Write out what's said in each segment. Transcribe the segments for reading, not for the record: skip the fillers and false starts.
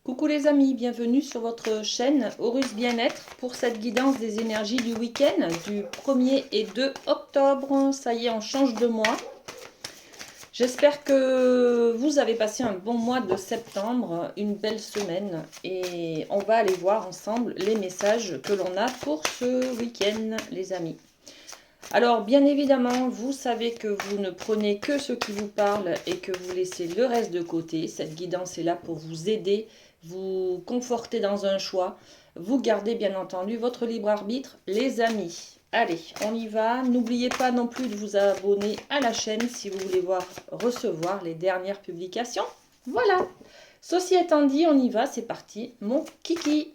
Coucou les amis, bienvenue sur votre chaîne Horus Bien-être pour cette guidance des énergies du week-end du 1er et 2 octobre. Ça y est, on change de mois. J'espère que vous avez passé un bon mois de septembre, une belle semaine. Et on va aller voir ensemble les messages que l'on a pour ce week-end, les amis. Alors, bien évidemment, vous savez que vous ne prenez que ce qui vous parle et que vous laissez le reste de côté. Cette guidance est là pour vous aider, vous conforter dans un choix. Vous gardez bien entendu votre libre arbitre, les amis. Allez, on y va. N'oubliez pas non plus de vous abonner à la chaîne si vous voulez recevoir les dernières publications. Voilà. Ceci étant dit, on y va, c'est parti. Mon kiki.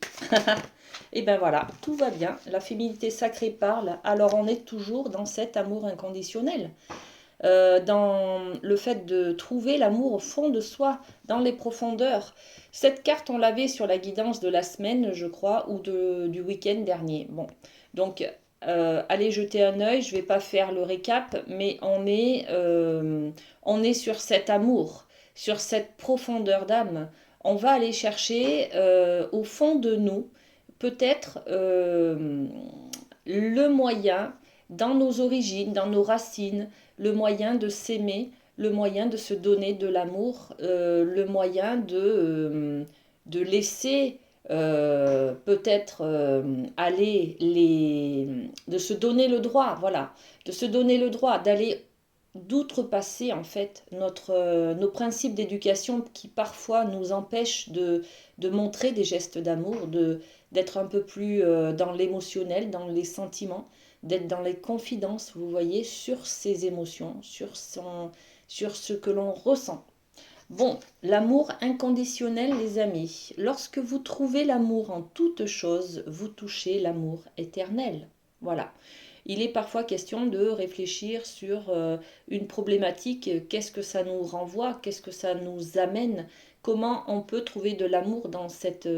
Et ben voilà, tout va bien, la féminité sacrée parle, alors on est toujours dans cet amour inconditionnel, dans le fait de trouver l'amour au fond de soi, dans les profondeurs. Cette carte, on l'avait sur la guidance de la semaine, je crois, ou du week-end dernier. Bon, donc allez jeter un œil, je ne vais pas faire le récap, mais on est sur cet amour, sur cette profondeur d'âme. On va aller chercher au fond de nous peut-être le moyen, dans nos origines, dans nos racines, le moyen de s'aimer, le moyen de se donner de l'amour, le moyen de laisser peut-être aller de se donner le droit, voilà, de se donner le droit d'aller d'outrepasser en fait nos principes d'éducation qui parfois nous empêchent de montrer des gestes d'amour, d'être un peu plus dans l'émotionnel, dans les sentiments, d'être dans les confidences, vous voyez, sur ses émotions, sur ce que l'on ressent. Bon, l'amour inconditionnel, les amis. Lorsque vous trouvez l'amour en toute chose, vous touchez l'amour éternel. Voilà. Il est parfois question de réfléchir sur une problématique, qu'est-ce que ça nous renvoie, qu'est-ce que ça nous amène, comment on peut trouver de l'amour dans cette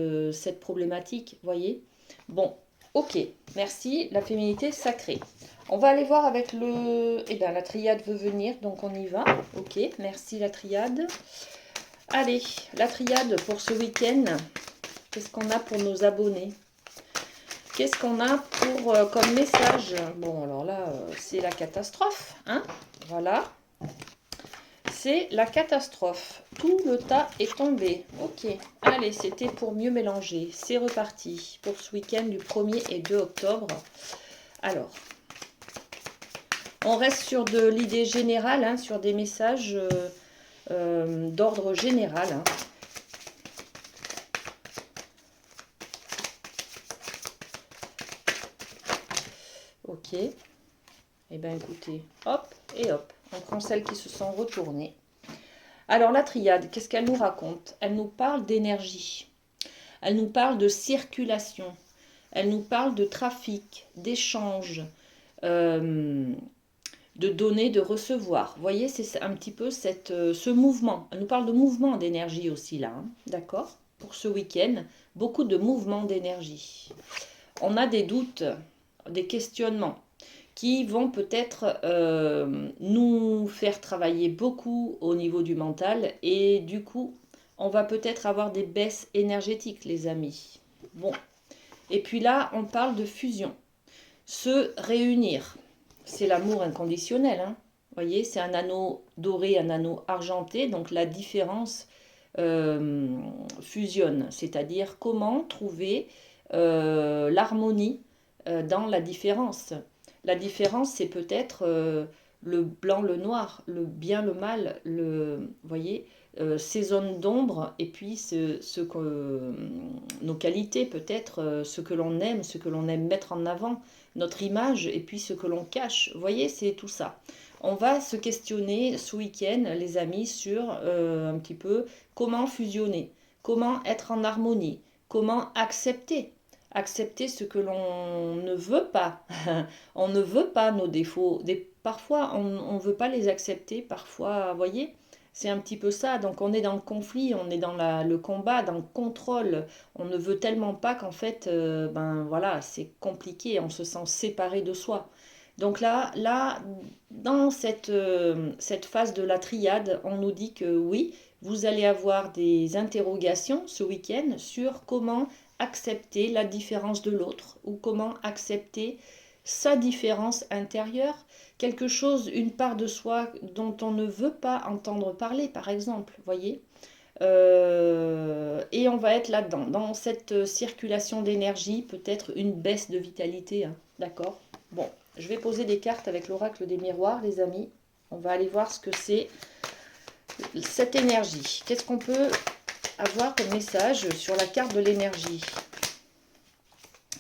problématique, voyez. Bon, ok, merci, la féminité sacrée. On va aller voir avec le... Eh bien, la triade veut venir, donc on y va. Ok, merci la triade. Allez, la triade pour ce week-end, qu'est-ce qu'on a pour nos abonnés ? Qu'est-ce qu'on a pour comme message? Bon, alors là, c'est la catastrophe, hein? Voilà. C'est la catastrophe. Tout le tas est tombé. Ok. Allez, c'était pour mieux mélanger. C'est reparti pour ce week-end du 1er et 2 octobre. Alors, on reste sur de l'idée générale, hein, sur des messages d'ordre général, hein. Ok. Eh bien, écoutez, hop et hop. On prend celles qui se sont retournées. Alors, la triade, qu'est-ce qu'elle nous raconte? Elle nous parle d'énergie. Elle nous parle de circulation. Elle nous parle de trafic, d'échange, de donner, de recevoir. Vous voyez, c'est un petit peu ce mouvement. Elle nous parle de mouvement d'énergie aussi, là. Hein, d'accord? Pour ce week-end, beaucoup de mouvements d'énergie. On a des doutes, des questionnements qui vont peut-être nous faire travailler beaucoup au niveau du mental et du coup, on va peut-être avoir des baisses énergétiques, les amis. Bon, et puis là, on parle de fusion. Se réunir, c'est l'amour inconditionnel, hein. Vous voyez, c'est un anneau doré, un anneau argenté, donc la différence fusionne, c'est-à-dire comment trouver l'harmonie dans la différence. La différence, c'est peut-être le blanc, le noir, le bien, le mal, vous voyez, ces zones d'ombre et puis nos qualités peut-être, ce que l'on aime, ce que l'on aime mettre en avant, notre image et puis ce que l'on cache. Vous voyez, c'est tout ça. On va se questionner ce week-end, les amis, sur un petit peu comment fusionner, comment être en harmonie, comment accepter ce que l'on ne veut pas. On ne veut pas nos défauts. Parfois, on ne veut pas les accepter. Parfois, vous voyez, c'est un petit peu ça. Donc, on est dans le conflit, on est dans le combat, dans le contrôle. On ne veut tellement pas qu'en fait, ben voilà, c'est compliqué. On se sent séparé de soi. Donc là dans cette phase de la triade, on nous dit que oui, vous allez avoir des interrogations ce week-end sur comment accepter la différence de l'autre ou comment accepter sa différence intérieure, quelque chose, une part de soi dont on ne veut pas entendre parler, par exemple, voyez. Et on va être là-dedans, dans cette circulation d'énergie, peut-être une baisse de vitalité, hein, d'accord? Bon, je vais poser des cartes avec l'oracle des miroirs, les amis. On va aller voir ce que c'est cette énergie. Qu'est-ce qu'on peut avoir comme message sur la carte de l'énergie?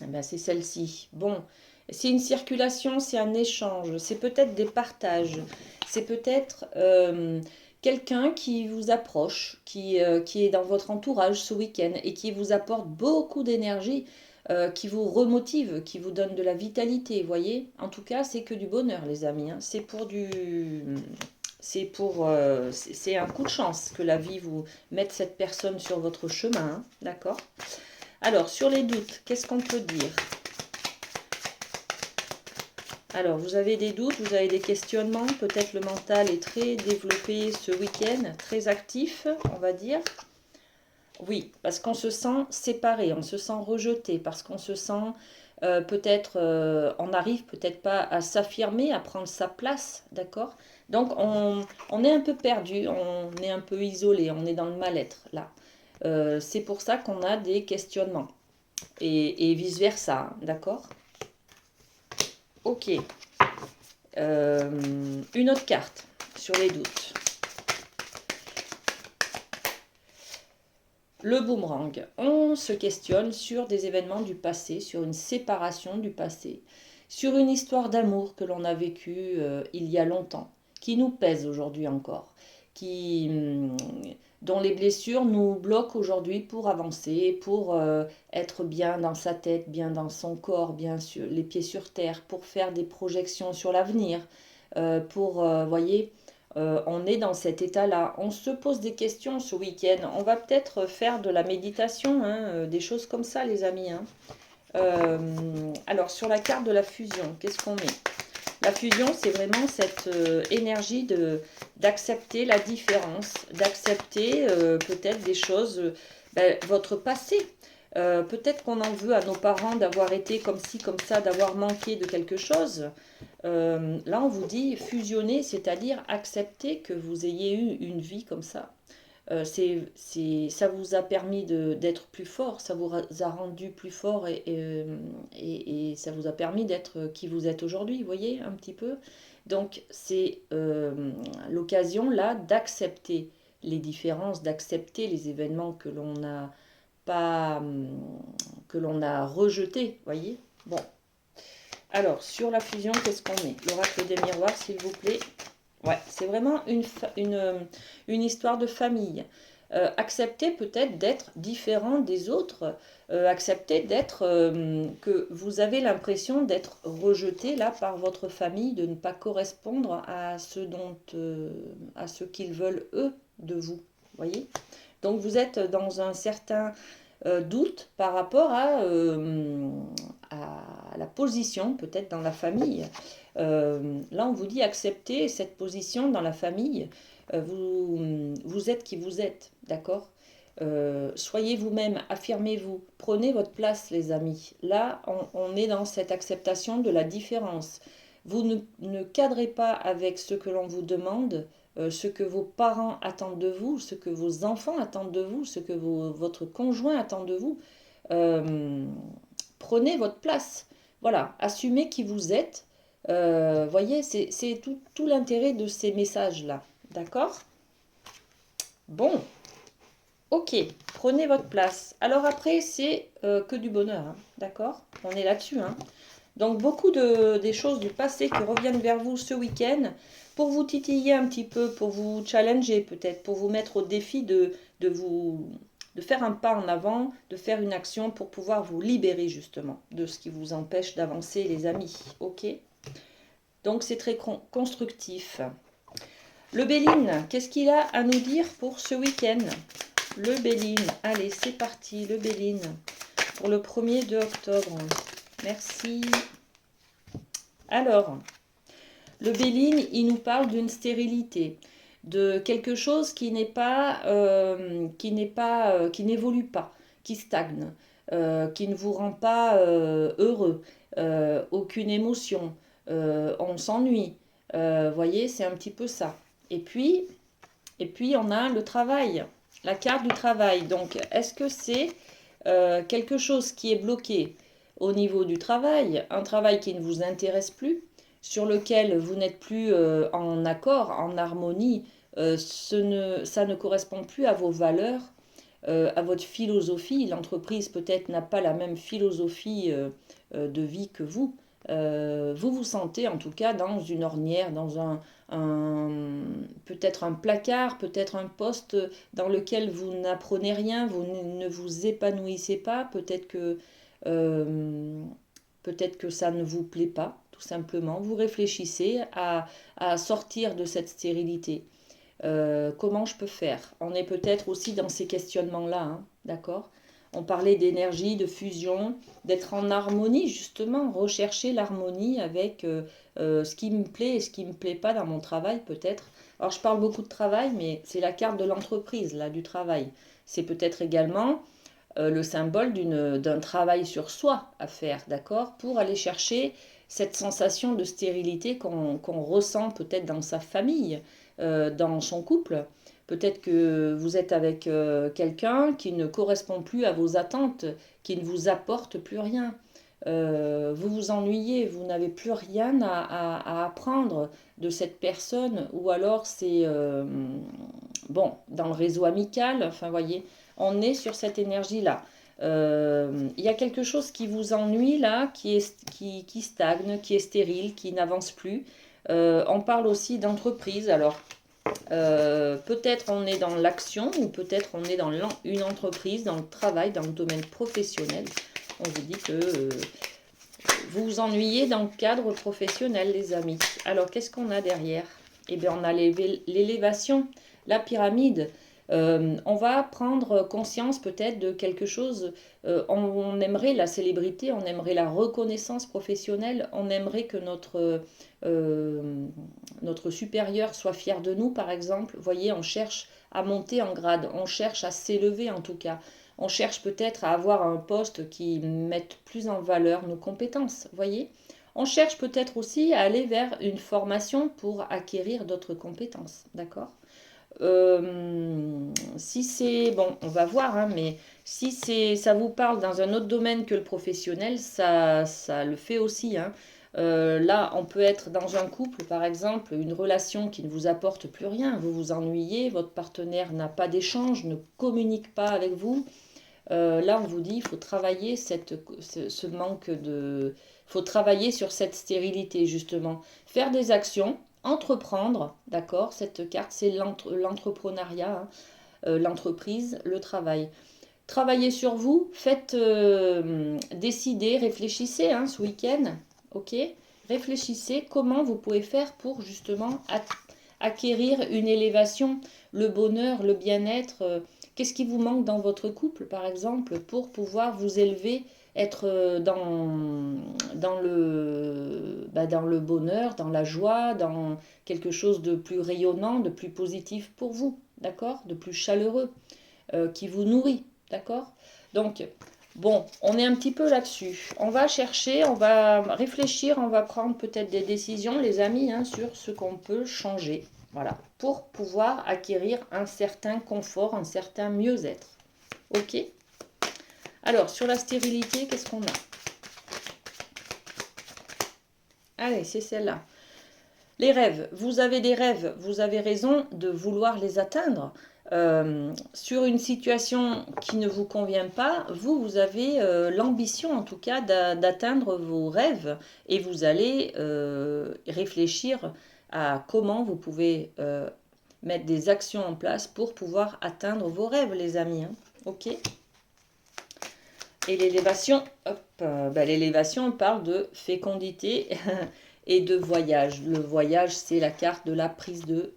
Eh bien, c'est celle-ci. Bon, c'est une circulation, c'est un échange, c'est peut-être des partages, c'est peut-être quelqu'un qui vous approche, qui est dans votre entourage ce week-end et qui vous apporte beaucoup d'énergie, qui vous remotive, qui vous donne de la vitalité, voyez. En tout cas, c'est que du bonheur, les amis, hein. C'est pour du... c'est un coup de chance que la vie vous mette cette personne sur votre chemin, hein, d'accord? Alors, sur les doutes, qu'est-ce qu'on peut dire? Alors, vous avez des doutes, vous avez des questionnements, peut-être le mental est très développé ce week-end, très actif, on va dire. Oui, parce qu'on se sent séparé, on se sent rejeté, parce qu'on se sent peut-être, on n'arrive peut-être pas à s'affirmer, à prendre sa place, d'accord? Donc, on est un peu perdu, on est un peu isolé, on est dans le mal-être, là. C'est pour ça qu'on a des questionnements. Et vice-versa, d'accord? Ok. Une autre carte sur les doutes. Le boomerang. On se questionne sur des événements du passé, sur une séparation du passé, sur une histoire d'amour que l'on a vécue il y a longtemps, qui nous pèse aujourd'hui encore, dont les blessures nous bloquent aujourd'hui pour avancer, pour être bien dans sa tête, bien dans son corps, bien sur les pieds sur terre, pour faire des projections sur l'avenir, voyez, on est dans cet état-là. On se pose des questions ce week-end. On va peut-être faire de la méditation, hein, des choses comme ça, les amis, hein. Alors, sur la carte de la fusion, qu'est-ce qu'on met? La fusion, c'est vraiment cette énergie d'accepter la différence, d'accepter peut-être des choses, votre passé. Peut-être qu'on en veut à nos parents d'avoir été comme ci, comme ça, d'avoir manqué de quelque chose. Là, on vous dit fusionner, c'est-à-dire accepter que vous ayez eu une vie comme ça. Ça vous a permis d'être plus fort, ça vous a rendu plus fort et ça vous a permis d'être qui vous êtes aujourd'hui, vous voyez, un petit peu. Donc, c'est l'occasion là d'accepter les différences, d'accepter les événements que l'on n'a pas, que l'on a rejetés, voyez. Bon, alors, sur la fusion, qu'est-ce qu'on met? L'oracle des miroirs, s'il vous plaît. Ouais, c'est vraiment une histoire de famille. Accepter peut-être d'être différent des autres. Accepter d'être... que vous avez l'impression d'être rejeté là par votre famille, de ne pas correspondre à à ce qu'ils veulent eux de vous. Voyez? Donc vous êtes dans un certain doute par rapport à la position peut-être dans la famille. Là, on vous dit accepter cette position dans la famille. Vous êtes qui vous êtes, d'accord? Soyez vous-même, affirmez-vous, prenez votre place, les amis. Là, on est dans cette acceptation de la différence. Vous ne cadrez pas avec ce que l'on vous demande, ce que vos parents attendent de vous, ce que vos enfants attendent de vous, ce que votre conjoint attend de vous. Prenez votre place. Voilà, assumez qui vous êtes. Voyez, c'est tout l'intérêt de ces messages-là. D'accord? Bon, ok, prenez votre place. Alors après, c'est que du bonheur, hein, d'accord? On est là-dessus, hein. Donc beaucoup des choses du passé qui reviennent vers vous ce week-end pour vous titiller un petit peu, pour vous challenger peut-être, pour vous mettre au défi de faire un pas en avant, de faire une action pour pouvoir vous libérer justement de ce qui vous empêche d'avancer, les amis. Ok? Donc c'est très constructif. Le Béline, qu'est-ce qu'il a à nous dire pour ce week-end? Le Béline, allez, c'est parti, le Béline, pour le 1er de octobre. Merci. Alors, le Béline, il nous parle d'une stérilité, de quelque chose qui qui n'évolue pas, qui stagne, qui ne vous rend pas heureux, aucune émotion, on s'ennuie. Voyez, c'est un petit peu ça. Et puis on a le travail, la carte du travail. Donc, est-ce que c'est quelque chose qui est bloqué au niveau du travail, un travail qui ne vous intéresse plus, sur lequel vous n'êtes plus en accord, en harmonie, ça ne correspond plus à vos valeurs, à votre philosophie. L'entreprise peut-être n'a pas la même philosophie de vie que vous. Vous vous sentez en tout cas dans une ornière, dans peut-être un placard, peut-être un poste dans lequel vous n'apprenez rien, vous ne vous épanouissez pas, euh, peut-être que ça ne vous plaît pas, tout simplement. Vous réfléchissez à sortir de cette stérilité. Comment je peux faire? On est peut-être aussi dans ces questionnements-là, hein, d'accord? On parlait d'énergie, de fusion, d'être en harmonie, justement, rechercher l'harmonie avec ce qui me plaît et ce qui ne me plaît pas dans mon travail, peut-être. Alors, je parle beaucoup de travail, mais c'est la carte de l'entreprise, là, du travail. C'est peut-être également le symbole d'un travail sur soi à faire, d'accord? Pour aller chercher cette sensation de stérilité qu'on ressent peut-être dans sa famille, dans son couple. Peut-être que vous êtes avec quelqu'un qui ne correspond plus à vos attentes, qui ne vous apporte plus rien. Vous vous ennuyez, vous n'avez plus rien à apprendre de cette personne, ou alors c'est bon, dans le réseau amical, enfin voyez, on est sur cette énergie-là. Il y a quelque chose qui vous ennuie là, qui stagne, qui est stérile, qui n'avance plus. On parle aussi d'entreprise. Alors, peut-être on est dans l'action ou peut-être on est dans une entreprise, dans le travail, dans le domaine professionnel. On vous dit que vous vous ennuyez dans le cadre professionnel, les amis. Alors, qu'est-ce qu'on a derrière? Eh bien, on a l'élévation, la pyramide. On va prendre conscience peut-être de quelque chose. On aimerait la célébrité, on aimerait la reconnaissance professionnelle, on aimerait que notre supérieur soit fier de nous, par exemple. Vous voyez, on cherche à monter en grade, on cherche à s'élever en tout cas. On cherche peut-être à avoir un poste qui mette plus en valeur nos compétences, vous voyez. On cherche peut-être aussi à aller vers une formation pour acquérir d'autres compétences, d'accord? Si c'est, bon, on va voir, hein, mais si ça vous parle dans un autre domaine que le professionnel, ça le fait aussi, hein. Là, on peut être dans un couple, par exemple, une relation qui ne vous apporte plus rien, vous vous ennuyez, votre partenaire n'a pas d'échange, ne communique pas avec vous. Là, on vous dit, il faut travailler ce manque de... Il faut travailler sur cette stérilité, justement. Faire des actions, entreprendre, d'accord? Cette carte, c'est l'entrepreneuriat, hein, l'entreprise, le travail. Travaillez sur vous, faites décider, réfléchissez hein, ce week-end, ok? Réfléchissez comment vous pouvez faire pour justement acquérir une élévation, le bonheur, le bien-être. Qu'est-ce qui vous manque dans votre couple, par exemple, pour pouvoir vous élever, être dans le bonheur, dans la joie, dans quelque chose de plus rayonnant, de plus positif pour vous, d'accord? De plus chaleureux, qui vous nourrit, d'accord? Donc, bon, on est un petit peu là-dessus. On va chercher, on va réfléchir, on va prendre peut-être des décisions, les amis, hein, sur ce qu'on peut changer. Voilà, pour pouvoir acquérir un certain confort, un certain mieux-être. Ok? Alors, sur la stérilité, qu'est-ce qu'on a? Allez, c'est celle-là. Les rêves. Vous avez des rêves, vous avez raison de vouloir les atteindre. Sur une situation qui ne vous convient pas, vous avez l'ambition en tout cas d'atteindre vos rêves et vous allez réfléchir à comment vous pouvez mettre des actions en place pour pouvoir atteindre vos rêves, les amis. Hein. Ok? Et l'élévation, l'élévation parle de fécondité et de voyage. Le voyage, c'est la carte de la prise de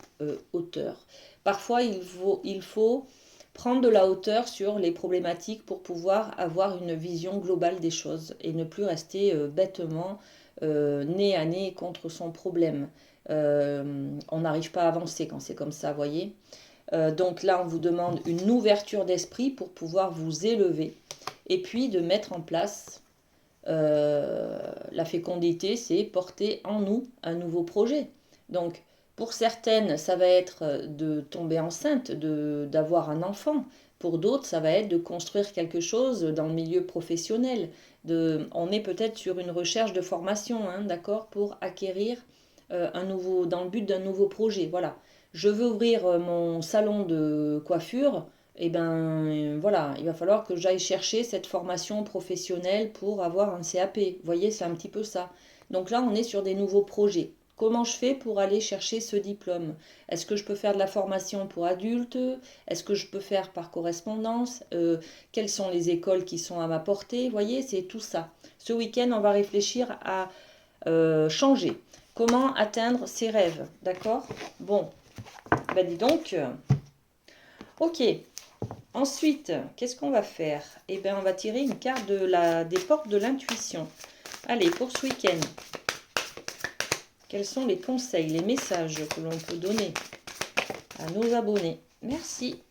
hauteur. Parfois, il faut prendre de la hauteur sur les problématiques pour pouvoir avoir une vision globale des choses et ne plus rester bêtement nez à nez contre son problème. On n'arrive pas à avancer quand c'est comme ça, vous voyez. Donc là, on vous demande une ouverture d'esprit pour pouvoir vous élever et puis de mettre en place la fécondité, c'est porter en nous un nouveau projet. Donc, pour certaines, ça va être de tomber enceinte, d'avoir un enfant. Pour d'autres, ça va être de construire quelque chose dans le milieu professionnel. On est peut-être sur une recherche de formation, hein, d'accord, pour acquérir dans le but d'un nouveau projet. Voilà. Je veux ouvrir mon salon de coiffure. Eh ben voilà, il va falloir que j'aille chercher cette formation professionnelle pour avoir un CAP. Vous voyez, c'est un petit peu ça. Donc là, on est sur des nouveaux projets. Comment je fais pour aller chercher ce diplôme? Est-ce que je peux faire de la formation pour adultes? Est-ce que je peux faire par correspondance? Quelles sont les écoles qui sont à ma portée? Vous voyez, c'est tout ça. Ce week-end, on va réfléchir à changer. Comment atteindre ses rêves? D'accord? Bon, ben dis donc. Ok. Ensuite, qu'est-ce qu'on va faire? Eh bien, on va tirer une carte des portes de l'intuition. Allez, pour ce week-end, quels sont les conseils, les messages que l'on peut donner à nos abonnés? Merci.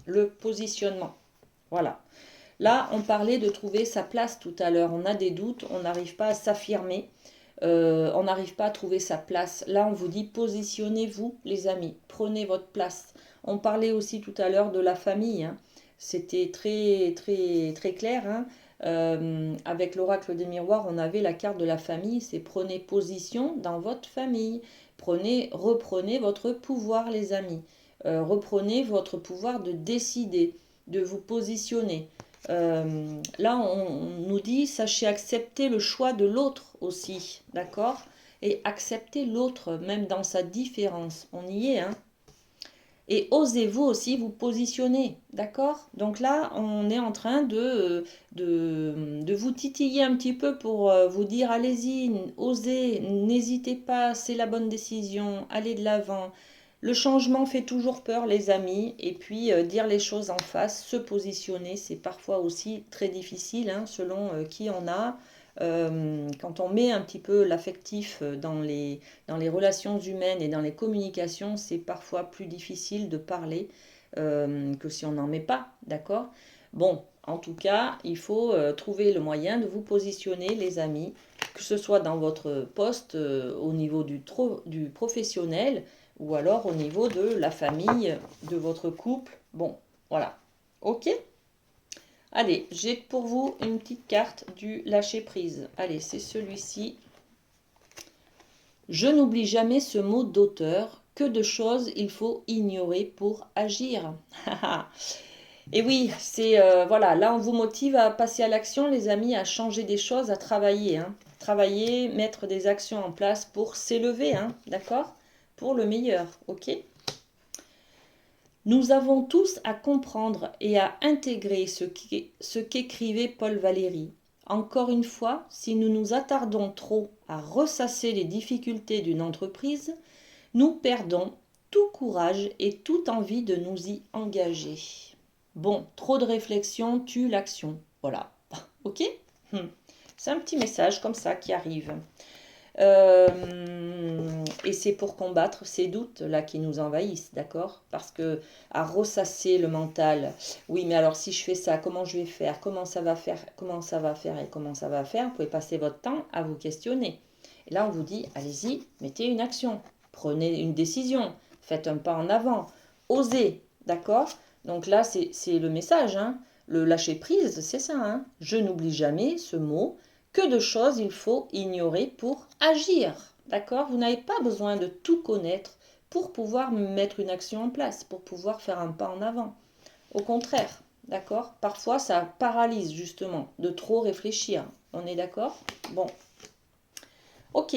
Le positionnement. Voilà. Là, on parlait de trouver sa place tout à l'heure. On a des doutes, on n'arrive pas à s'affirmer. On n'arrive pas à trouver sa place. Là, on vous dit positionnez-vous, les amis. Prenez votre place. On parlait aussi tout à l'heure de la famille. Hein. C'était très, très, très clair. Hein. Avec l'oracle des miroirs, on avait la carte de la famille. C'est prenez position dans votre famille. Reprenez votre pouvoir, les amis. Reprenez votre pouvoir de décider, de vous positionner. Là, on nous dit, sachez accepter le choix de l'autre aussi, d'accord? Et accepter l'autre, même dans sa différence. On y est, hein? Et osez-vous aussi vous positionner, d'accord? Donc là, on est en train de vous titiller un petit peu pour vous dire, allez-y, osez, n'hésitez pas, c'est la bonne décision, allez de l'avant. Le changement fait toujours peur, les amis, et puis dire les choses en face, se positionner, c'est parfois aussi très difficile, hein, selon qui on a. Quand on met un petit peu l'affectif dans les relations humaines et dans les communications, c'est parfois plus difficile de parler que si on n'en met pas, d'accord? Bon, en tout cas, il faut trouver le moyen de vous positionner, les amis, que ce soit dans votre poste au niveau du professionnel, ou alors au niveau de la famille, de votre couple. Bon, voilà. Ok? Allez, j'ai pour vous une petite carte du lâcher-prise. Allez, c'est celui-ci. Je n'oublie jamais ce mot d'auteur. Que de choses il faut ignorer pour agir. Et oui, c'est voilà, là on vous motive à passer à l'action, les amis, à changer des choses, à travailler. Hein. Travailler, mettre des actions en place pour s'élever, hein, d'accord? Pour le meilleur, ok? Nous avons tous à comprendre et à intégrer ce qu'écrivait Paul Valéry. Encore une fois, si nous nous attardons trop à ressasser les difficultés d'une entreprise, nous perdons tout courage et toute envie de nous y engager. Bon, trop de réflexion tue l'action. Voilà. Ok? C'est un petit message comme ça qui arrive. Et c'est pour combattre ces doutes-là qui nous envahissent, d'accord? Parce que à ressasser le mental, oui, mais alors si je fais ça, comment je vais faire? Comment ça va faire? Comment ça va faire? Et comment ça va faire? Vous pouvez passer votre temps à vous questionner. Et là, on vous dit, allez-y, mettez une action, prenez une décision, faites un pas en avant, osez, d'accord? Donc là, c'est le message, hein? Le lâcher prise, c'est ça, hein? Je n'oublie jamais ce mot. Que de choses il faut ignorer pour agir. D'accord? Vous n'avez pas besoin de tout connaître pour pouvoir mettre une action en place, pour pouvoir faire un pas en avant. Au contraire, d'accord? Parfois, ça paralyse justement de trop réfléchir. On est d'accord? Bon. Ok.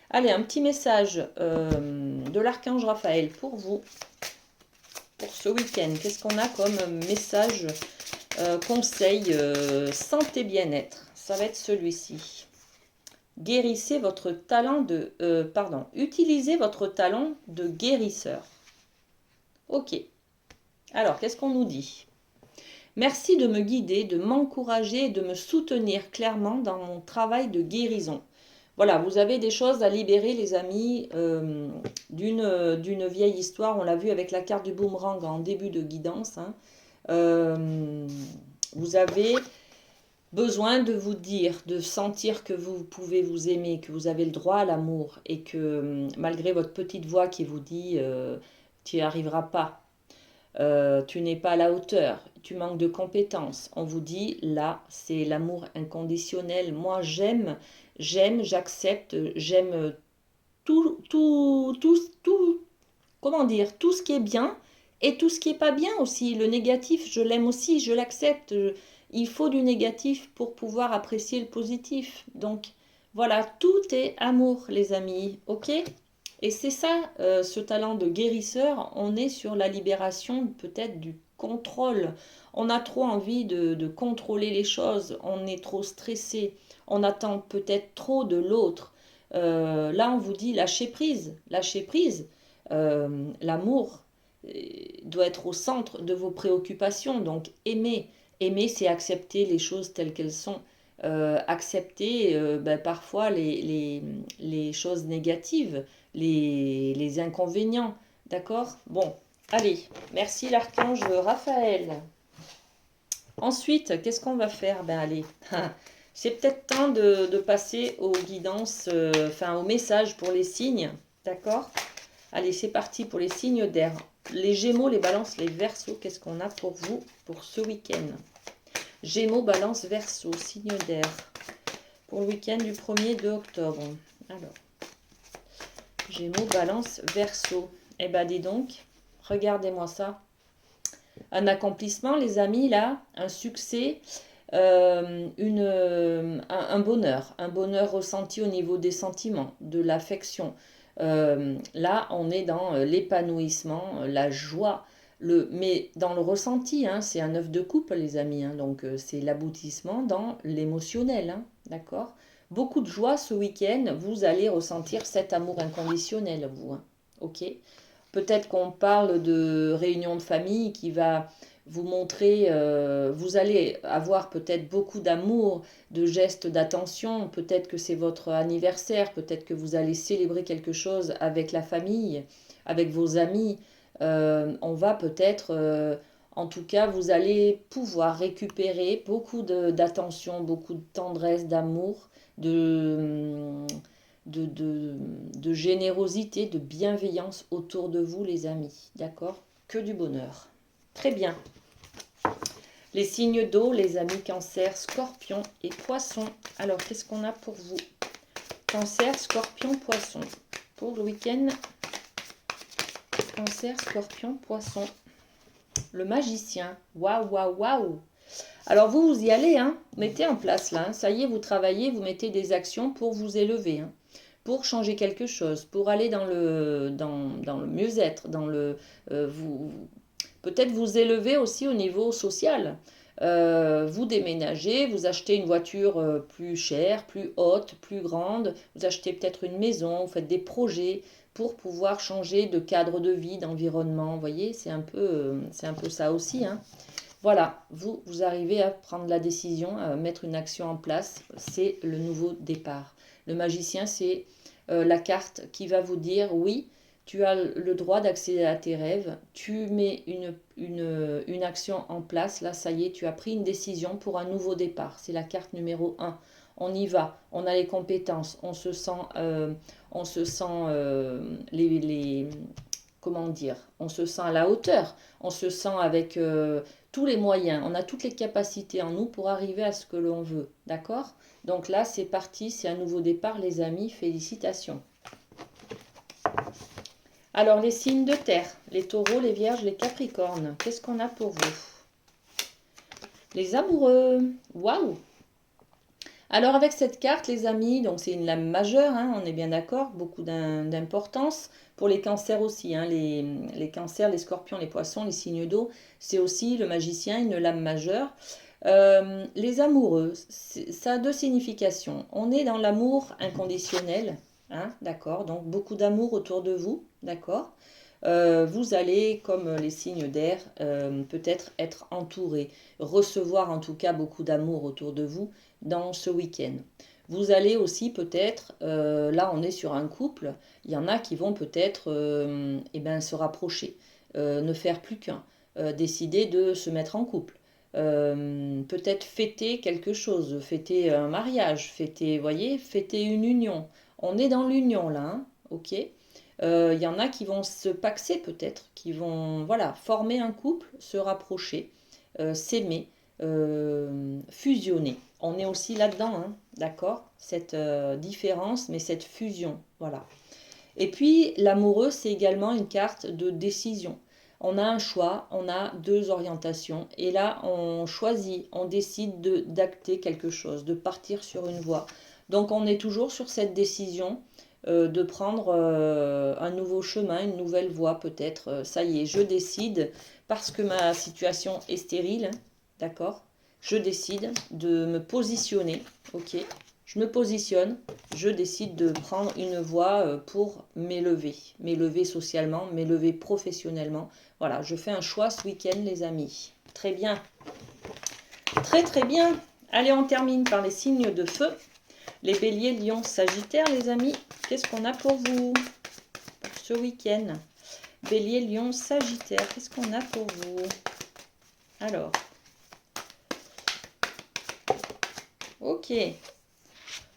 Allez, un petit message de l'archange Raphaël pour vous, pour ce week-end. Qu'est-ce qu'on a comme message, conseil, santé bien-être? Ça va être celui-ci. Guérissez votre talent de... utilisez votre talent de guérisseur. Ok. Alors, qu'est-ce qu'on nous dit? Merci de me guider, de m'encourager et de me soutenir clairement dans mon travail de guérison. Voilà, vous avez des choses à libérer, les amis, d'une vieille histoire. On l'a vu avec la carte du boomerang en début de guidance, hein. Euh, vous avez besoin de vous dire, de sentir que vous pouvez vous aimer, que vous avez le droit à l'amour et que malgré votre petite voix qui vous dit tu n'y arriveras pas, tu n'es pas à la hauteur, tu manques de compétences. On vous dit, là, c'est l'amour inconditionnel. Moi, j'accepte, j'aime tout, comment dire, tout ce qui est bien et tout ce qui est pas bien aussi. Le négatif, je l'aime aussi, je l'accepte. Il faut du négatif pour pouvoir apprécier le positif. Donc, voilà, tout est amour, les amis, ok? Et c'est ça, ce talent de guérisseur, on est sur la libération peut-être du contrôle. On a trop envie de contrôler les choses, on est trop stressé, on attend peut-être trop de l'autre. Là, on vous dit lâcher prise, lâcher prise. L'amour doit être au centre de vos préoccupations, donc aimer. Aimer, c'est accepter les choses telles qu'elles sont. Accepter parfois les choses négatives, les inconvénients. D'accord? Bon, allez, merci l'archange Raphaël. Ensuite, qu'est-ce qu'on va faire? Ben allez, c'est peut-être temps de passer aux guidances, enfin aux messages pour les signes. D'accord? Allez, c'est parti pour les signes d'air. Les Gémeaux, les Balances, les Verseaux, qu'est-ce qu'on a pour vous pour ce week-end? Gémeaux, Balance, Verseau, signe d'air. Pour le week-end du 1er de octobre. Alors, Gémeaux, Balance, Verseau. Eh ben, dis donc, regardez-moi ça. Un accomplissement, les amis, là, un succès, un bonheur ressenti au niveau des sentiments, de l'affection. Là, on est dans l'épanouissement, la joie, mais dans le ressenti, hein, c'est un œuf de coupe, les amis, hein, donc c'est l'aboutissement dans l'émotionnel, hein, d'accord? Beaucoup de joie ce week-end, vous allez ressentir cet amour inconditionnel, vous, hein, ok? Peut-être qu'on parle de réunion de famille qui va vous montrer, vous allez avoir peut-être beaucoup d'amour, de gestes d'attention, peut-être que c'est votre anniversaire, peut-être que vous allez célébrer quelque chose avec la famille, avec vos amis. On va peut-être, en tout cas, vous allez pouvoir récupérer beaucoup d'attention, beaucoup de tendresse, d'amour, de, de générosité, de bienveillance autour de vous, les amis. D'accord? Que du bonheur. Très bien. Les signes d'eau, les amis Cancer, Scorpion et Poisson. Alors, qu'est-ce qu'on a pour vous? Cancer, Scorpion, Poisson. Pour le week-end, Cancer, Scorpion, Poisson. Le magicien. Waouh, waouh, waouh. Alors, vous y allez, hein? Mettez en place, là. Hein. Ça y est, vous travaillez, vous mettez des actions pour vous élever, hein, pour changer quelque chose, pour aller dans le mieux-être, peut-être vous élever aussi au niveau social. Vous déménagez, vous achetez une voiture plus chère, plus haute, plus grande, vous achetez peut-être une maison, vous faites des projets pour pouvoir changer de cadre de vie, d'environnement. Vous voyez, c'est un peu ça aussi, hein. Voilà, vous arrivez à prendre la décision, à mettre une action en place. C'est le nouveau départ. Le magicien, c'est la carte qui va vous dire, oui, tu as le droit d'accéder à tes rêves, tu mets une action en place, là, ça y est, tu as pris une décision pour un nouveau départ. C'est la carte numéro 1. On y va, on a les compétences, on se sent comment dire, on se sent à la hauteur, on se sent avec tous les moyens, on a toutes les capacités en nous pour arriver à ce que l'on veut, d'accord? Donc là, c'est parti, c'est un nouveau départ, les amis, félicitations. Alors, les signes de terre, les taureaux, les vierges, les capricornes, qu'est-ce qu'on a pour vous? Les amoureux, waouh! Alors, avec cette carte, les amis, donc c'est une lame majeure, hein, on est bien d'accord, beaucoup d'importance. Pour les cancers aussi, hein, les cancers, les scorpions, les poissons, les signes d'eau, c'est aussi le magicien, une lame majeure. Les amoureux, ça a deux significations. On est dans l'amour inconditionnel, hein, d'accord, donc beaucoup d'amour autour de vous, d'accord. Vous allez, comme les signes d'air, peut-être être entouré, recevoir en tout cas beaucoup d'amour autour de vous dans ce week-end. Vous allez aussi peut-être, là on est sur un couple, il y en a qui vont peut-être eh ben, se rapprocher, ne faire plus qu'un, décider de se mettre en couple. Peut-être fêter quelque chose, fêter un mariage, fêter, voyez, fêter une union. On est dans l'union là, hein, ok? Il y en a qui vont se paxer peut-être, qui vont voilà, former un couple, se rapprocher, s'aimer, fusionner. On est aussi là-dedans, hein, d'accord? Cette différence, mais cette fusion, voilà. Et puis l'amoureux, c'est également une carte de décision. On a un choix, on a deux orientations, et là on choisit, on décide d'acter quelque chose, de partir sur une voie. Donc on est toujours sur cette décision de prendre un nouveau chemin, une nouvelle voie peut-être. Ça y est, je décide, parce que ma situation est stérile, d'accord? Je décide de me positionner, ok? Je me positionne, je décide de prendre une voie pour m'élever socialement, m'élever professionnellement. Voilà, je fais un choix ce week-end, les amis. Très bien, très très bien. Allez, on termine par les signes de feu. Les béliers, lions, sagittaires, les amis. Qu'est-ce qu'on a pour vous pour ce week-end? Bélier, lion, sagittaire, qu'est-ce qu'on a pour vous? Alors, ok.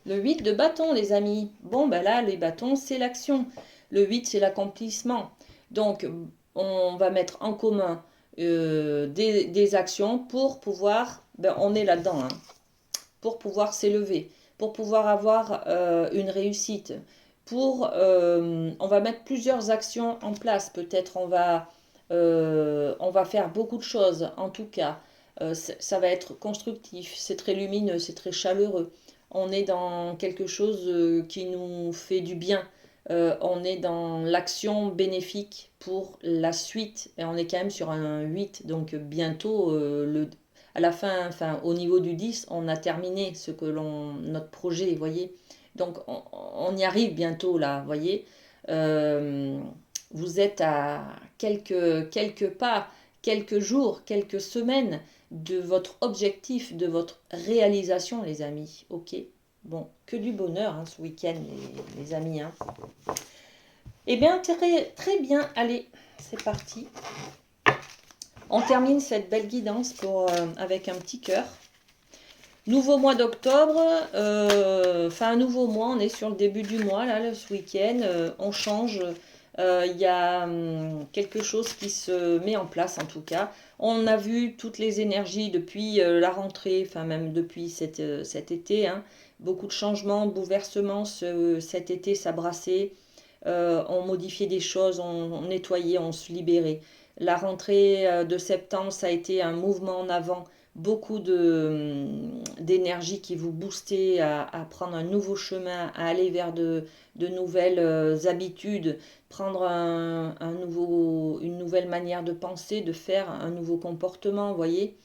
Le 8 de bâton, les amis. Bon, ben là, les bâtons, c'est l'action. Le 8, c'est l'accomplissement. Donc, on va mettre en commun des actions pour pouvoir, ben, on est là-dedans, hein, pour pouvoir s'élever, pour pouvoir avoir une réussite. On va mettre plusieurs actions en place. Peut-être on va faire beaucoup de choses, en tout cas. Ça va être constructif, c'est très lumineux, c'est très chaleureux. On est dans quelque chose qui nous fait du bien. On est dans l'action bénéfique pour la suite. Et on est quand même sur un 8, donc bientôt, à la fin, enfin, au niveau du 10, on a terminé notre projet, vous voyez. Donc on y arrive bientôt là, vous voyez. Euh, vous êtes à quelques pas, quelques jours, quelques semaines de votre objectif, de votre réalisation, les amis. Ok? Bon, que du bonheur hein, ce week-end, les amis. Hein. Eh bien, très, très bien. Allez, c'est parti. On termine cette belle guidance avec un petit cœur. Nouveau mois d'octobre, enfin un nouveau mois, on est sur le début du mois, là, ce week-end, on change, il y a quelque chose qui se met en place en tout cas. On a vu toutes les énergies depuis la rentrée, enfin même depuis cet été, hein. Beaucoup de changements, bouleversements cet été, ça brassait, on modifiait des choses, on nettoyait, on se libérait. La rentrée de septembre, ça a été un mouvement en avant, beaucoup d'énergie qui vous boostait à prendre un nouveau chemin, à aller vers de nouvelles habitudes, prendre une nouvelle manière de penser, de faire un nouveau comportement, vous voyez.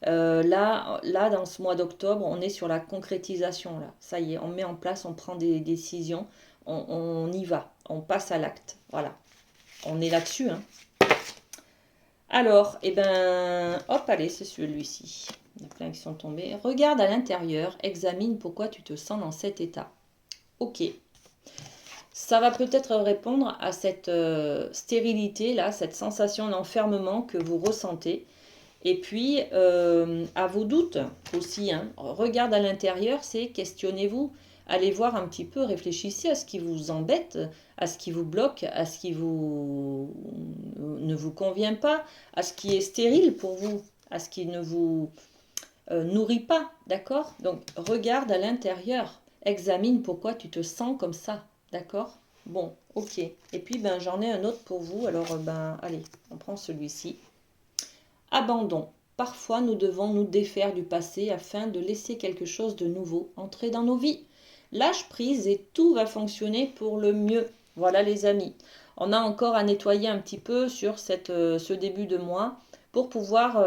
Là, dans ce mois d'octobre, on est sur la concrétisation. Là. Ça y est, on met en place, on prend des décisions, on y va, on passe à l'acte. Voilà, on est là-dessus. Hein. Alors, eh ben, hop, allez, c'est celui-ci. Il y en a plein qui sont tombés. Regarde à l'intérieur, examine pourquoi tu te sens dans cet état. Ok. Ça va peut-être répondre à cette stérilité, là, cette sensation d'enfermement que vous ressentez. Et puis, à vos doutes aussi. Hein. Regarde à l'intérieur, c'est questionnez-vous. Allez voir un petit peu, réfléchissez à ce qui vous embête, à ce qui vous bloque, à ce qui ne vous convient pas, à ce qui est stérile pour vous, à ce qui ne vous nourrit pas, d'accord? Donc, regarde à l'intérieur, examine pourquoi tu te sens comme ça, d'accord? Bon, ok. Et puis, ben, j'en ai un autre pour vous. Alors, ben, allez, on prend celui-ci. Abandon. Parfois, nous devons nous défaire du passé afin de laisser quelque chose de nouveau entrer dans nos vies. Lâche prise et tout va fonctionner pour le mieux. Voilà les amis. On a encore à nettoyer un petit peu sur ce début de mois pour pouvoir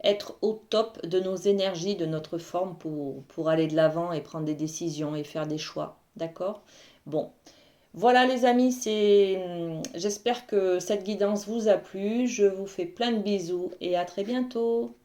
être au top de nos énergies, de notre forme pour aller de l'avant et prendre des décisions et faire des choix. D'accord? Bon. Voilà les amis, j'espère que cette guidance vous a plu. Je vous fais plein de bisous et à très bientôt.